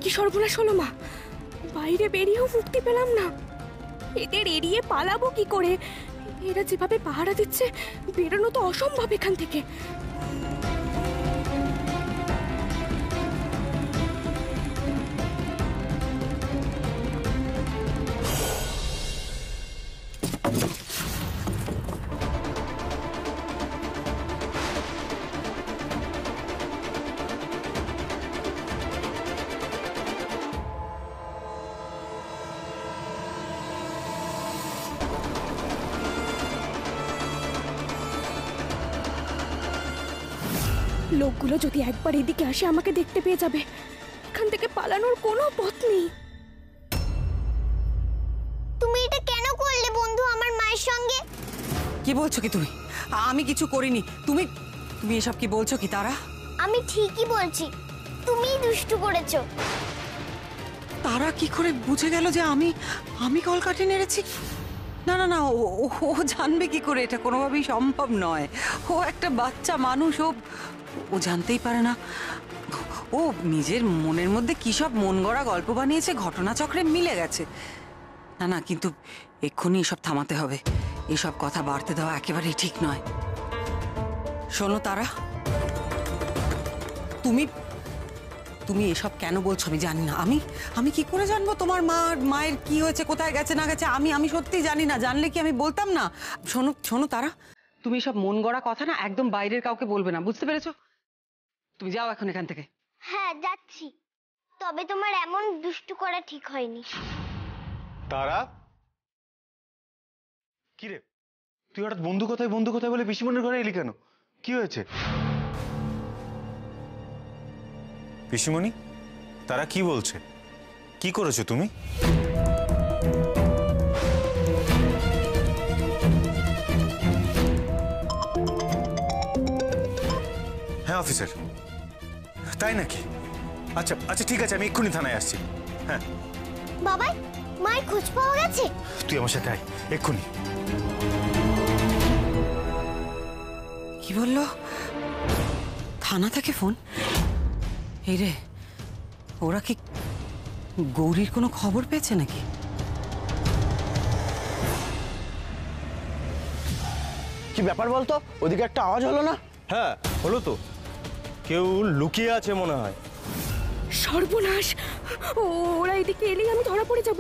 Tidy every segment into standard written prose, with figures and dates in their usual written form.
কি সর্বনাশ হলো মা! বাইরে বেরিয়েও মুক্তি পেলাম না। এদের এড়িয়ে পালাবো কি করে? এরা যেভাবে পাহারা দিচ্ছে, বেরোনো তো অসম্ভব এখান থেকে। লোকগুলো যদি একবার এদিকে আসে আমাকে দেখতে পেয়ে যাবে। এখান থেকে পালানোর কোনো পথ নেই। তুমি এটা কেন করলে বন্ধু আমার মায়ের সঙ্গে? কি বলছো কি তুমি? আমি কিছু করিনি। তুমি তুমি এসব কি বলছো কি তারা? আমি ঠিকই বলছি, তুমিই দুষ্টু করেছো। তারা কি করে বুঝে গেল যে আমি কলকাঠি নেড়েছি? না না না, ও জানবে কি করে? এটা কোনোভাবেই সম্ভব নয়। ও একটা বাচ্চা মানুষ, ও জানতেই পারে না। ও নিজের মনের মধ্যে কি সব মন গড়া গল্প বানিয়েছে, ঘটনাচক্রে মিলে গেছে। না না, কিন্তু এক্ষুনি এসব থামাতে হবে। এসব কথা বাড়তে দেওয়া একেবারেই ঠিক নয়। শোনো তারা, তুমি এসব কেন বলছো আমি জানি না। আমি কি করে জানবো তোমার মায়ের কি হয়েছে, কোথায় গেছে না গেছে? আমি সত্যিই জানি না। জানলে কি আমি বলতাম না? শোনো তারা, তুমি সব মন গড়া কথা না একদম বাইরের কাউকে বলবে না, বুঝতে পেরেছো? তুমি যাও এখন এখান থেকে। হ্যাঁ যাচ্ছি, তবে তোমার এমন দুষ্টু করা ঠিক হয়নি। তারা, কি রে তুই হঠাৎ বন্ধু কথায় বলে পিসিমণির ঘরে এলি কেন? কি হয়েছে? পিসিমণি, তারা কি বলছে? কি করেছো তুমি? হ্যাঁ অফিসার, তাই নাকি? আচ্ছা আচ্ছা ঠিক আছে, আমি এক্ষুনি থানায় আসছি। হ্যাঁ বাবাই, মায়ের খোঁজ পাওয়া গেছে? তুই আমার সাথে আয় এক্ষুনি। কি বললো? থানা থেকে ফোন? এই রে, ওরা কি গৌরীর কোনো খবর পেয়েছে নাকি? কি ব্যাপার বলতো? ওদিকে একটা আওয়াজ হলো না? হ্যাঁ হলো তো, কেউ লুকিয়ে আছে মনে হয়। সর্বনাশ! ওরা এদিকে এলেই আমি ধরা পড়ে যাব।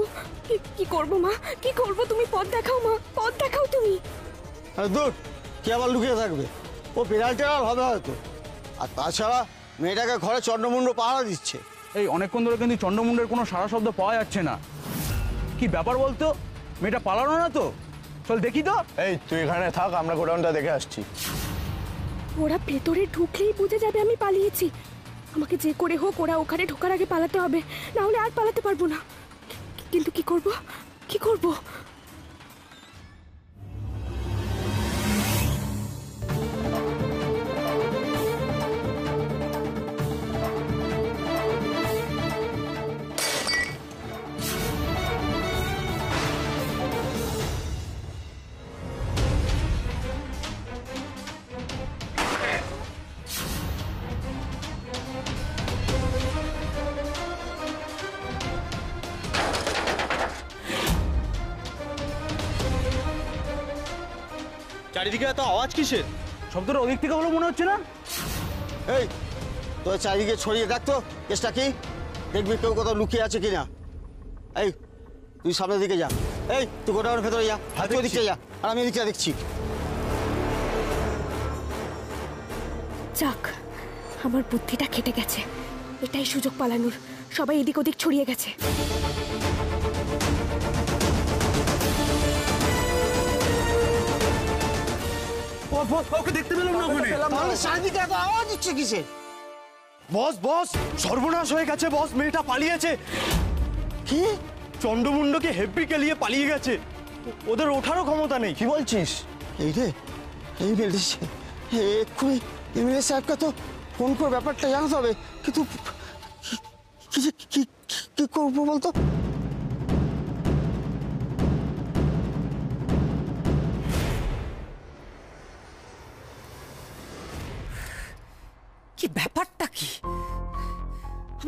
কি করবো মা, কি করবো? তুমি পথ দেখাও মা, পথ দেখাও তুমি। দূর, কি আবার লুকিয়ে থাকবে? ও বিড়াল টেরাল হবে হয়তো। আর তাছাড়া মেয়েটাকে ঘরে চন্দ্রমুণ্ড পাহারা দিচ্ছে। এই অনেকক্ষণ ধরে কিন্তু চন্দ্রমুণ্ডের কোনো সারা শব্দ পাওয়া যাচ্ছে না। কি ব্যাপার বলতো? মেয়েটা পালানো না তো? চল দেখি তো। এই তুই এখানে থাক, আমরা গোডাউনটা দেখে আসছি। ওরা ভেতরে ঢুকলেই বুঝে যাবে আমি পালিয়েছি। আমাকে যে করে হোক ওরা ওখানে ঢোকার আগে পালাতে হবে, না হলে আর পালাতে পারবো না। কিন্তু কি করব, কি করব? চারিদিকে এত আওয়াজ কিসের? শব্দটা ওদিক থেকে হলো মনে হচ্ছে না? এই তোর চারিদিকে ছড়িয়ে দেখতো, কেসটা কি? দেখবি কেউ কোথাও লুকিয়ে আছে কিনা। এই তুই সামনের দিকে যা। এই তুই গোডাউনের ভেতরে যা, তুই ওদিকটা যা, আর আমি এদিকটা দেখছি। যাক, আমার বুদ্ধিটা খেটে গেছে। এটাই সুযোগ পালানোর। সবাই এদিক ওদিক ছড়িয়ে গেছে। ওকে দেখতে পেলাম না ওখানে। তাহলে চারিদিকে এত আওয়াজ হচ্ছে কিসে? বস বস, সর্বনাশ হয়ে গেছে বস, মেয়েটা পালিয়েছে। কি? চন্দ্রমুণ্ডকে হেব্বি কেলিয়ে পালিয়ে গেছে। ওদের ওঠারও ক্ষমতা নেই। কি বলছিস? এই রে, এই মেরেছে। এক্ষুনি এমএলএ সাহেবকে তো ফোন করে ব্যাপারটা জানাতে হবে। কিন্তু কি করবো বলতো? কি ব্যাপারটা কি?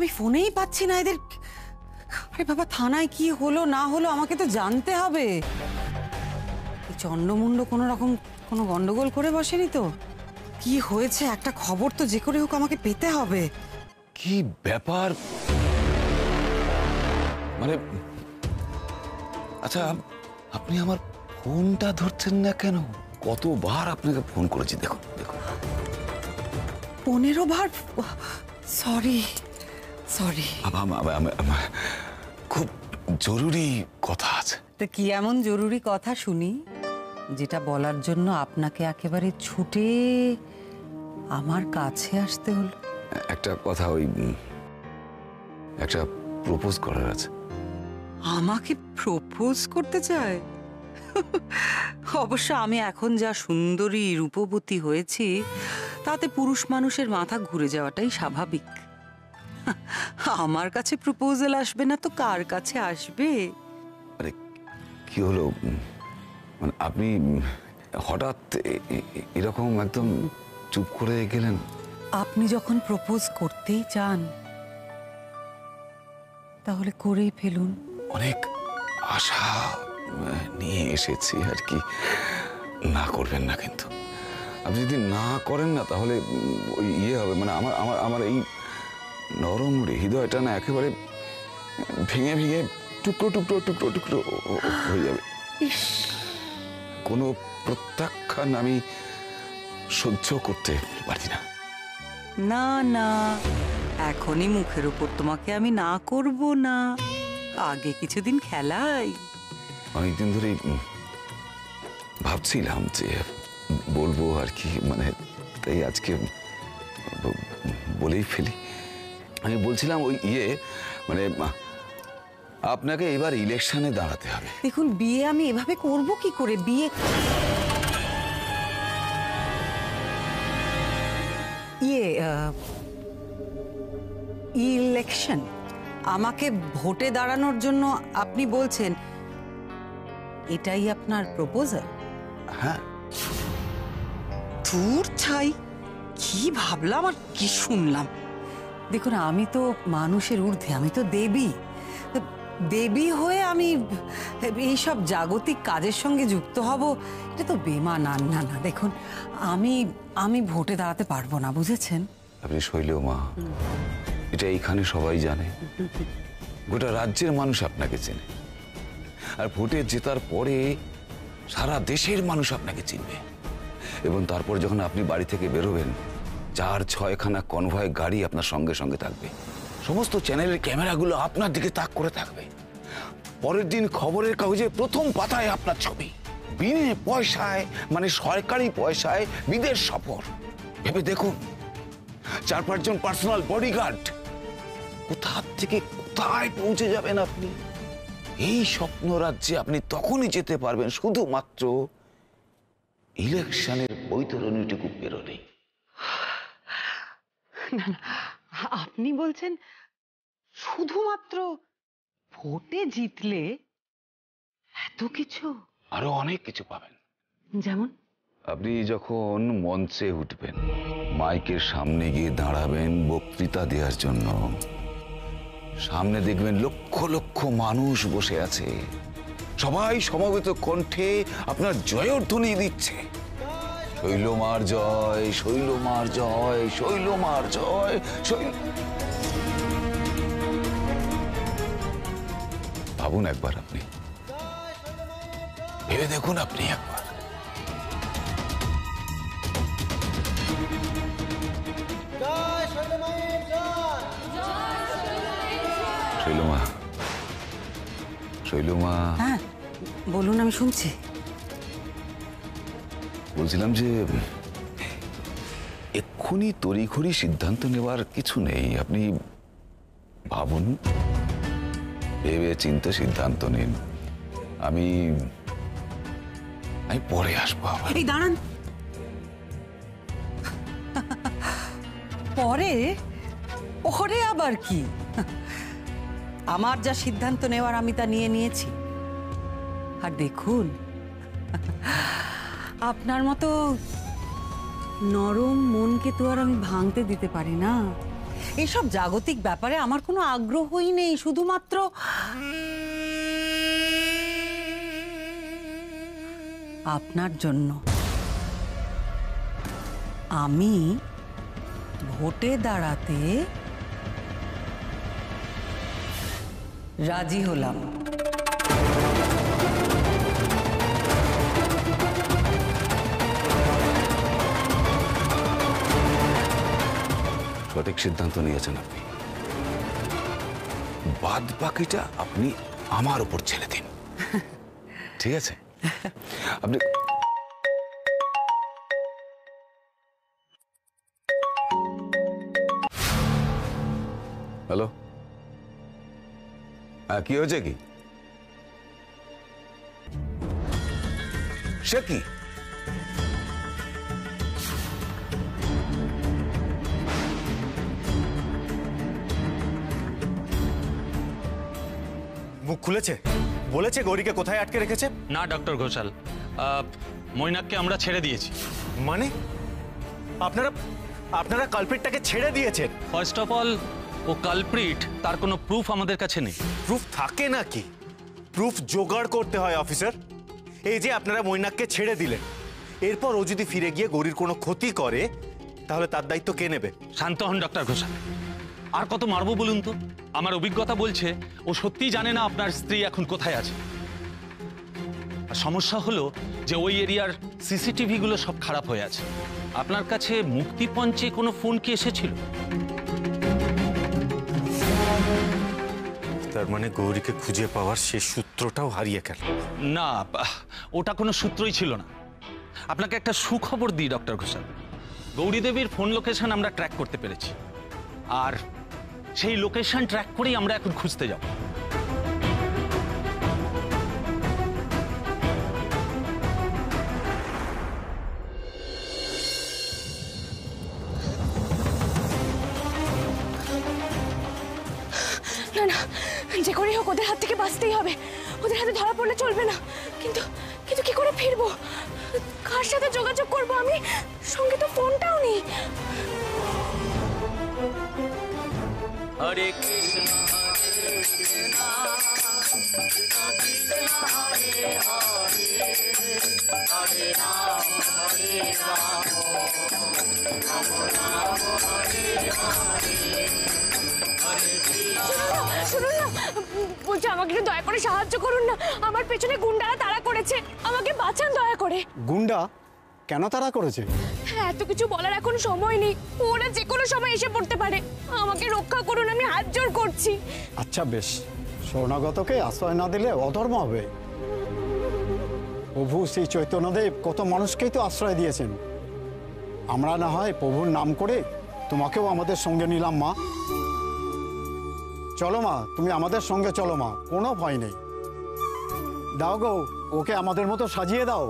আমি ফোনেই পাচ্ছি না এদের। আরে বাবা, থানায় কি হলো না হলো আমাকে তো জানতে হবে। এই চন্ডমুন্ড কোনো রকম কোনো গন্ডগোল করে বসেনি তো? কি হয়েছে একটা খবর তো যে করে হোক আমাকে পেতে হবে। কি ব্যাপার? মানে আচ্ছা, আপনি আমার ফোনটা ধরছেন না কেন? কতবার আপনাকে ফোন করেছি, দেখুন দেখুন। 15 বার? Sorry sorry. আমার খুব জরুরি কথা আছে। তো কি এমন জরুরি কথা শুনি যেটা বলার জন্য আপনাকে একেবারে ছুটে আমার কাছে আসতে হলো? একটা কথা, ওই একটা প্রপোজ করার আছে। আমাকে প্রপোজ করতে চায়? অবশ্য আমি এখন যা সুন্দরী রূপবতী হয়েছি তাতে পুরুষ মানুষের মাথা ঘুরে যাওয়াটাই স্বাভাবিক। আমার কাছে প্রপোজাল আসবে না তো কার কাছে আসবে? আরে কি হলো, মানে আপনি হঠাৎ এরকম একদম চুপ করে গেলেন? আপনি যখন প্রপোজ করতেই চান তাহলে করেই ফেলুন। অনেক আশা নিয়ে এসেছি আর কি। না করবেন না কিন্তু। আপনি যদি না করেন না তাহলে ওই ইয়ে হবে, মানে আমার আমার আমার এই নরম হৃদয়টা না একেবারে ভেঙে ভেঙে টুকরো টুকরো টুকরো টুকরো হয়ে যাবে। কোনো প্রত্যাখ্যান আমি সহ্য করতে পারি না। না না, এখনই মুখের উপর তোমাকে আমি না করব না, আগে কিছুদিন খেলাই। অনেকদিন ধরেই ভাবছিলাম যে বলবো আর কি, মানে তাই আজকে বলেই ফেলি। আমি বলছিলাম ওই ইয়ে, মানে আপনাকে এবার ইলেকশনে দাঁড়াতে হবে। দেখুন, বিয়ে আমি এভাবে করব কি করে? বিয়ে ইলেকশন আমাকে ভোটে দাঁড়ানোর জন্য আপনি বলছেন? এটাই আপনার প্রপোজাল? হ্যাঁ। ধুর ছাই, কি ভাবলাম আর কি শুনলাম। দেখুন, আমি তো মানুষের ঊর্ধ্বে, আমি তো দেবী। দেবী হয়ে আমি এইসব জাগতিক কাজের সঙ্গে যুক্ত হব, এটা তো বেমানান। না না, দেখুন, আমি ভোটে দাঁড়াতে পারবো না, বুঝেছেন? আপনি শৈলেও মা, এটা এইখানে সবাই জানে, গোটা রাজ্যের মানুষ আপনাকে চেনে। আর ভোটে জেতার পরে সারা দেশের মানুষ আপনাকে চিনবে। এবং তারপর যখন আপনি বাড়ি থেকে বেরোবেন, 4-6খানা কনভয় গাড়ি আপনার সঙ্গে সঙ্গে থাকবে। সমস্ত চ্যানেলের ক্যামেরাগুলো আপনার দিকে তাক করে থাকবে। পরের দিন খবরের কাগজে প্রথম পাতায় আপনার ছবি। বিনে পয়সায়, মানে সরকারি পয়সায় বিদেশ সফর। ভেবে দেখুন, 4-5 জন পার্সোনাল বডিগার্ড, কোথা থেকে কোথায় পৌঁছে যাবেন আপনি। এই স্বপ্ন রাজ্যে আপনি তখনই যেতে পারবেন শুধুমাত্র ইলেকশনের বৈতরণীটুকু পেরোলেই। না না, আপনি বলছেন শুধুমাত্র ভোটে জিতলে এত কিছু? আরো অনেক কিছু পাবেন। যেমন? আপনি যখন মঞ্চে উঠবেন, মাইকের সামনে গিয়ে দাঁড়াবেন বক্তৃতা দেওয়ার জন্য, সামনে দেখবেন লক্ষ লক্ষ মানুষ বসে আছে, সবাই সমবেত কণ্ঠে আপনার জয়ধ্বনি দিচ্ছে। শৈলমার জয়, শৈলমার জয়, শৈলমার জয়, ভাবুন একবার, আপনি ভেবে দেখুন, আপনি একবার। শৈলমা, শৈলমা। হ্যাঁ বলুন, আমি শুনছি। বলছিলাম যে এক্ষুনি তড়িঘড়ি সিদ্ধান্ত নেওয়ার কিছু নেই। আপনি ভাবুন, ভেবে চিন্তে সিদ্ধান্ত নিন। আমি পরে আসবো। এই দাঁড়ান, পরে? পরে আবার কি? আমার যা সিদ্ধান্ত নেওয়ার আমি তা নিয়ে নিয়েছি। আর দেখুন, আপনার মতো নরম মনকে তো আর আমি ভাঙতে দিতে পারি না। এইসব জাগতিক ব্যাপারে আমার কোনো আগ্রহই নেই, শুধুমাত্র আপনার জন্য আমি ভোটে দাঁড়াতে রাজি হলাম। সঠিক সিদ্ধান্ত নিয়েছেন আপনি। বাদ বাকিটা আপনি আমার উপর ছেড়ে দিন, ঠিক আছে? আপনি হ্যালো, কি হয়েছে? কি সে কি? মুখ খুলেছে, বলেছে গৌরীকে কোথায় আটকে রেখেছে? না ডক্টর ঘোষাল, মৈনাককে আমরা ছেড়ে দিয়েছি। মানে আপনারা আপনারা কালপ্রিটটাকে ছেড়ে দিয়েছেন? ফার্স্ট অফ অল, ও কালপ্রিট, তার কোনো প্রুফ আমাদের কাছে নেই। প্রুফ থাকে নাকি? প্রুফ জোগাড় করতে হয় অফিসার। এই যে আপনারা মৈনাককে ছেড়ে দিলেন, এরপর ও যদি ফিরে গিয়ে গৌরীর কোনো ক্ষতি করে তাহলে তার দায়িত্ব কে নেবে? শান্ত হন ডক্টর ঘোষাল, আর কত মারবো বলুন তো? আমার অভিজ্ঞতা বলছে ও সত্যিই জানে না আপনার স্ত্রী এখন কোথায় আছে। আর সমস্যা হলো যে ওই এরিয়ার সিসিটিভি গুলো সব খারাপ হয়ে আছে। আপনার কাছে মুক্তিপঞ্চে কোনো ফোন কি এসেছিল? তার মানে গৌরীকে খুঁজে পাওয়ার শেষ সূত্রটাও হারিয়ে গেল। না, ওটা কোনো সূত্রই ছিল না। আপনাকে একটা সুখবর দিই ডক্টর ঘোষাল, গৌরী দেবীর ফোন লোকেশন আমরা ট্র্যাক করতে পেরেছি, আর সেই লোকেশন ট্র্যাক করেই আমরা এখন খুঁজতে যাব। না না, যে করেই হোক ওদের হাত থেকে বাঁচতেই হবে। ওদের হাতে ধরা পড়লে চলবে না। কিন্তু কিন্তু কি করে ফিরবো? কার সাথে যোগাযোগ করবো আমি? সঙ্গে তো ফোনটাও নেই। হরে কৃষ্ণ হরে কৃষ্ণ হরে হরে রাম হরে রাম রাম রাম হরে শুনুন না, বলছি আমাকে একটু দয়া করে সাহায্য করুন না। আমার পেছনে গুন্ডারা তাড়া করেছে, আমাকে বাঁচান দয়া করে। গুন্ডা কেন তারা করেছে? হ্যাঁ, এত কিছু বলার এখন সময় নেই। ওরা যে কোনো সময় এসে পড়তে পারে। আমাকে রক্ষা করুন, আমি হাত জোড় করছি। আচ্ছা বেশ, শরণাগতকে আশ্রয় না দিলে অধর্ম হবে। প্রভু শ্রী চৈতন্যদেব কত মানুষকেই তো আশ্রয় দিয়েছেন। আমরা না হয় প্রভুর নাম করে তোমাকেও আমাদের সঙ্গে নিলাম মা। চলো মা, তুমি আমাদের সঙ্গে চলো মা, কোনো ভয় নেই। দাও গো, ওকে আমাদের মতো সাজিয়ে দাও।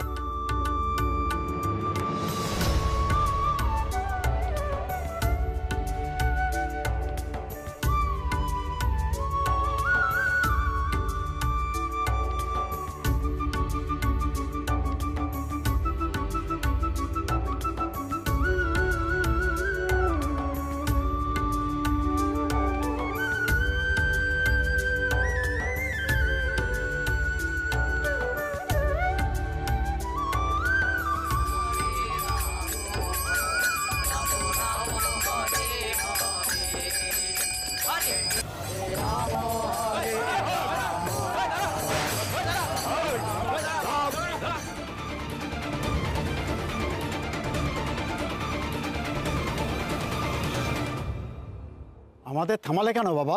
আমাদের থামালে কেন বাবা?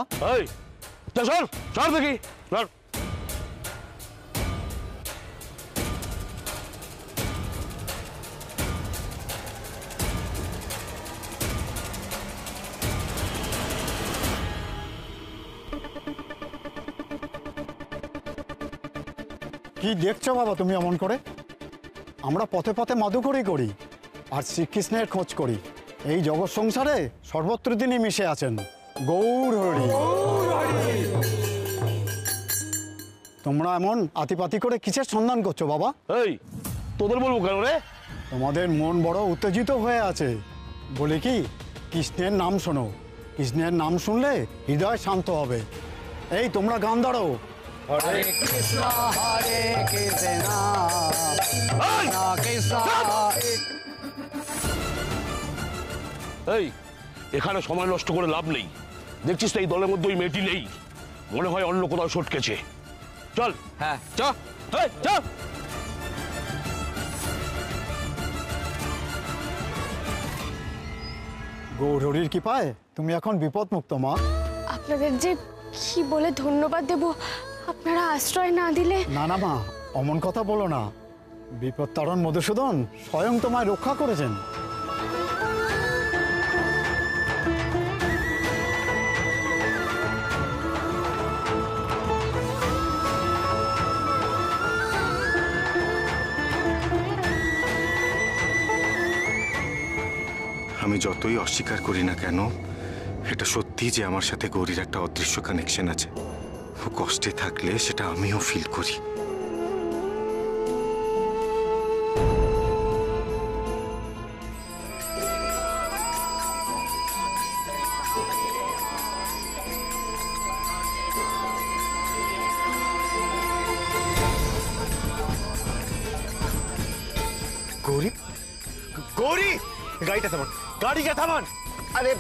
চল দেখি। কি দেখছো বাবা তুমি অমন করে? আমরা পথে পথে মাদুকরি করি আর শ্রীকৃষ্ণের খোঁজ করি। এই জগৎ সংসারে সর্বত্র তিনি মিশে আছেন। গৌর হরি। তোমরা এমন আতিপাতি করে কিসের সন্ধান করছো বাবা? এই তোদের বলবো কেন রে? তোমাদের মন বড় উত্তেজিত হয়ে আছে বলে কি কৃষ্ণের নাম শোনো, কৃষ্ণের নাম শুনলে হৃদয় শান্ত হবে। এই তোমরা গান ধরো। হরে কৃষ্ণ হরে কৃষ্ণ কৃষ্ণ। এই এখানে সময় নষ্ট করে লাভ নেই। দেখছিস তো এই দলের মধ্যে ওই মেয়েটি নেই, মনে হয় অন্য কোথাও সটকেছে। চল। হ্যাঁ চ চ। গৌরীর কি পায় তুমি এখন বিপদ মুক্ত মা। আপনাদের যে কি বলে ধন্যবাদ দেব, আপনারা আশ্রয় না দিলে। না না মা, অমন কথা বলো না। বিপদ তারণ মধুসূদন স্বয়ং তোমায় রক্ষা করেছেন। আমি যতই অস্বীকার করি না কেন, এটা সত্যি যে আমার সাথে গৌরীর একটা অদৃশ্য কানেকশন আছে। ও কষ্টে থাকলে সেটা আমিও ফিল করি। গৌরী, গৌরী, গাড়িটা থামান, গাড়িটা থামান। আরে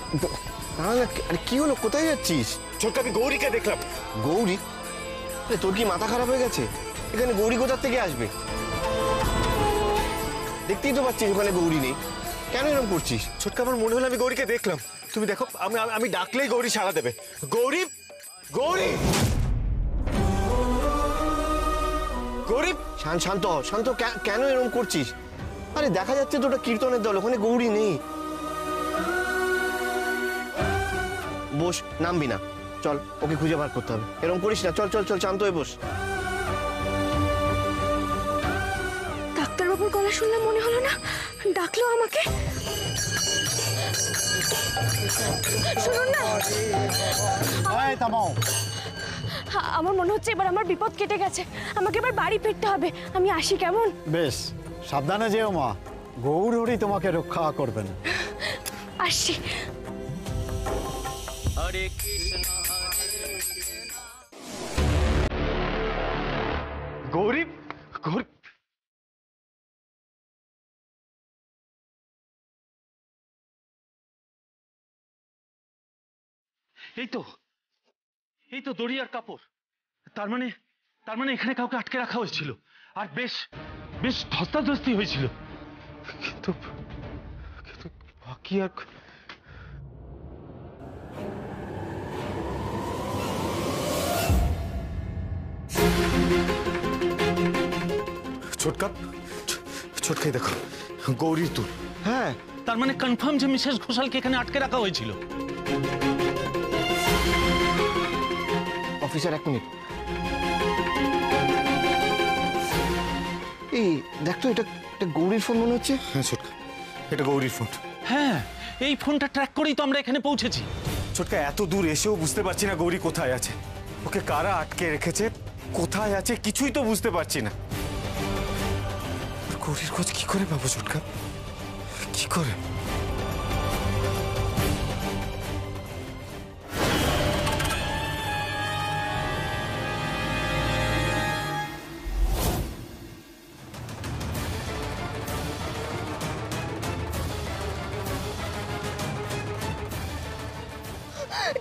আরে কি হলো, কোথায় যাচ্ছিস? ছোট্ট, আমি গৌরীকে দেখলাম। গৌরী? আরে তোর কি মাথা খারাপ হয়ে গেছে? এখানে গৌরী কোথা থেকে আসবে? দেখতেই তো পাচ্ছিস ওখানে গৌরী নেই, কেন এরকম করছিস? ছোটকা, আমার মনে হলো আমি গৌরীকে দেখলাম। তুমি দেখো, আমি ডাকলেই গৌরী সাড়া দেবে। গৌরী, গৌরী, গৌরী। শান্ত শান্ত, কেন এরকম করছিস? আরে দেখা যাচ্ছে তো ওটা কীর্তনের দল, ওখানে গৌরী নেই। বস, নামবি না, চল ওকে খুঁজে বার করতে হবে। এরকম করিস না, চল চল চল, শান্ত হয়ে বস। ডাক্তারবাবুর গলা শুনলে মনে হলো না ডাকলো আমাকে। শুনুন না, আমার মনে হচ্ছে এবার আমার বিপদ কেটে গেছে। আমাকে এবার বাড়ি ফিরতে হবে। আমি আসি, কেমন? বেশ, সাবধানে যেও মা, গৌরী তোমাকে রক্ষা করবেন। আসছি। হরে কৃষ্ণ। গৌরী, গৌরী। এই তো দড়ি আর কাপড়। তার মানে এখানে কাউকে আটকে রাখা হয়েছিল, আর বেশ বেশ ধস্তাধস্তি হয়েছিল। কিন্তু বাকি আর ছোটকা, ছোটকাই দেখো, গৌরীর তুল। হ্যাঁ, তার মানে কনফার্ম যে মিসেস ঘোষালকে এখানে আটকে রাখা হয়েছিল। অফিসার, এক মিনিট। এই দেখ তো, এটা গৌরীর ফোন মনে হচ্ছে। হ্যাঁ ছোটকা, এটা গৌরীর ফোন। হ্যাঁ, এই ফোনটা ট্র্যাক করেই তো আমরা এখানে পৌঁছেছি। ছোটকা, এত দূর এসেও বুঝতে পারছি না গৌরী কোথায় আছে। ওকে কারা আটকে রেখেছে, কোথায় আছে, কিছুই তো বুঝতে পারছি না। গৌরীর খোঁজ কি করে পাবো ছোটকা, কি করে?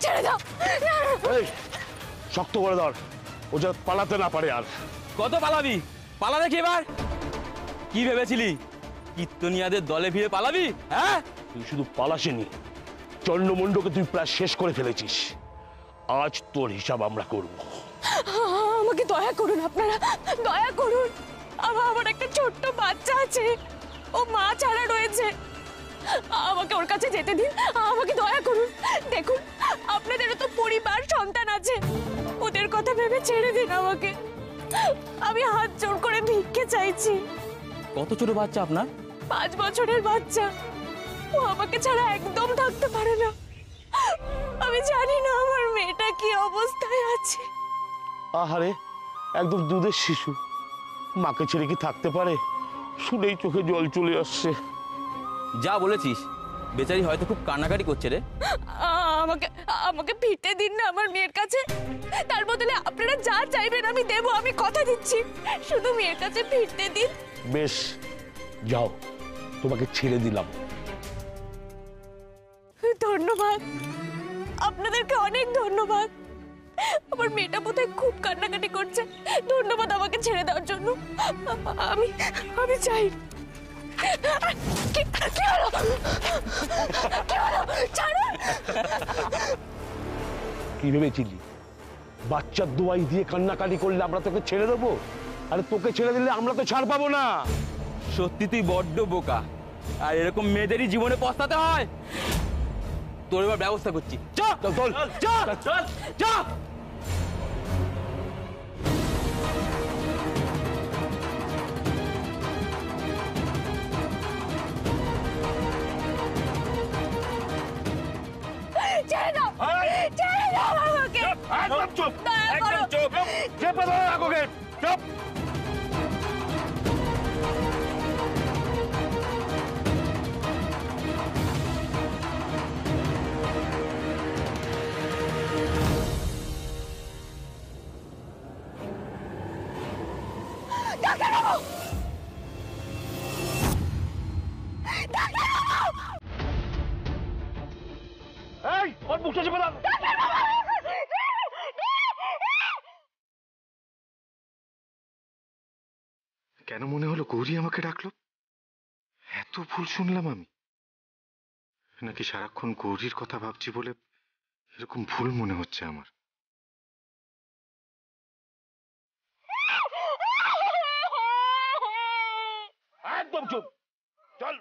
ছেড়ে দাও। এই শক্ত করে ধর, ও যেন পালাতে না পারে। আর কত পালাবি? পালা দেখি এবার। কি ভেবেছিলি কীর্তনিয়াদের দলে ভিড়ে পালাবি? হ্যাঁ, তুই শুধু পালাসিনি, চন্ডমুণ্ডকে তুই প্রায় শেষ করে ফেলেছিস। আজ তোর হিসাব আমরা করব। আমাকে দয়া করুন, আপনারা দয়া করুন। আমার একটা ছোট্ট বাচ্চা আছে, ও মা ছাড়া রয়েছে। আমাকে ওর কাছে যেতে দিন, আমাকে দয়া করুন। দেখুন, আপনাদেরও তো পরিবার, সন্তান আছে, ওদের কথা ভেবে ছেড়ে দিন আমাকে। আমি হাত জোড় করে ভিক্ষে চাইছি। কত ছোট বাচ্চা আপনার? 5 বছরের বাচ্চা। ও আমাকে ছাড়া একদম থাকতে পারে না। আমি জানি না আমার মেয়েটা কি অবস্থায় আছে। আহারে, একদম দুধের শিশু, মাকে ছেড়ে কি থাকতে পারে? শুনেই চোখে জল চলে আসছে। যা বলেছিস, বেচারি হয়তো খুব কান্নাকাটি করছে রে। আমাকে আমাকে ফিরতে দিন না আমার মেয়ের কাছে। তার বদলে আপনারা যা চাইবেন আমি দেবো, আমি কথা দিচ্ছি। শুধু মেয়ের কাছে ফিরতে দিন। বেশ, যাও, তোমাকে ছেড়ে দিলাম। ধন্যবাদ, আপনাদেরকে অনেক ধন্যবাদ। আমার মেয়েটা বোধহয় খুব কান্নাকাটি করছে। ধন্যবাদ আমাকে ছেড়ে দেওয়ার জন্য। আমি আমি চাই। কি হলো? কি হলো? ছাড়ুন। কি ভেবেছিলি বাচ্চার দোয়াই দিয়ে কান্নাকাটি করলে আমরা তোকে ছেড়ে দেবো? আরে তোকে ছেড়ে দিলে আমরা তো ছাড় পাবো না। সত্যি তুই বড্ড বোকা, আর এরকম মেয়েদেরই জীবনে পস্তাতে হয়। তোর এবার ব্যবস্থা করছি। চল চল চল চল চল চল। ছেড়ে দাও, ছেড়ে দাও আমাকে। একদম চুপ, দয়া করো। একদম চুপ, চেপে ধরে রাখো ওকে, চুপ। ডাক্তারবাবু! এই ওর মুখটা চেপে দাও। কেন মনে হলো গৌরী আমাকে ডাকলো? এত ভুল শুনলাম আমি, নাকি সারাক্ষণ গৌরীর কথা ভাবছি বলে এরকম ভুল মনে হচ্ছে আমার? একদম চুপ, চল।